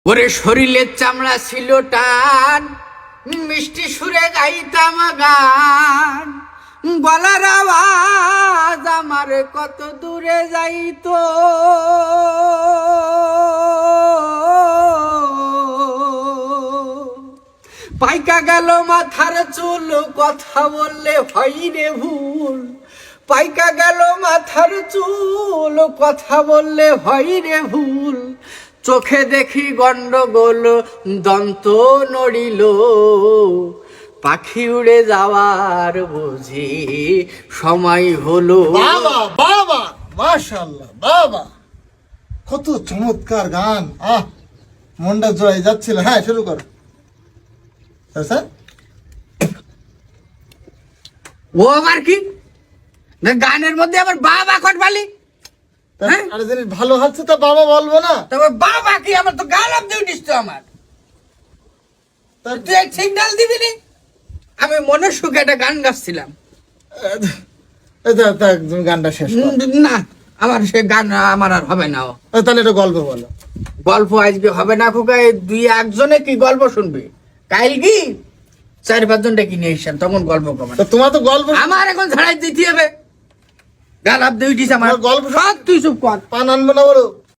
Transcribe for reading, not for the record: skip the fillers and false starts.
ওরে শরীরের চামড়া ছিল টান, মিষ্টি সুরে গাইতাম গান, গলার আওয়াজ আমার কত দূরে যাইতো। পাইকা গেল মাথার চুল, কথা বললে হয় রে ভুল। পাইকা গেল মাথার চুল, কথা বললে হয় রে ভুল। চোখে দেখি গন্ডগোল, দন্ত নড়িল, পাখি উড়ে যাওয়ার বুঝি সময় হলো। বাবা বাবা মাশাআল্লাহ, বাবা কত চমৎকার গান। মনটা জয় যাচ্ছিল। হ্যাঁ, শুরু কর স্যার। ও আবার কি না, গানের মধ্যে আবার বাবা কটবালি। হ্যাঁ? আরে জিনিস ভালো হচ্ছে তো বাবা বলবো না? তবে বাবা কি, আমার তো গালাম দিউটিস তো আমার। তুই এক সিগন্যাল দিবি নি? আমি মনে সুখে একটা গান গাচ্ছিলাম। তুমি গানটা শেষ কর। না, আমার সে গান আমার আর হবে না। তাহলে এটা গল্প বলো। গল্প আজকে হবে না খোকা, দুই একজনে কি গল্প শুনবি? কাইল কি 4-5 জন ডেকে নিয়ে এসছেন, তখন গল্প কবে? তোমার তো গল্প আমার এখন ছাড়াই দিতে হবে। গালাপ দিউটিস আমার গল্প সব, তুই চুপ কর। পান আনবো না বলো।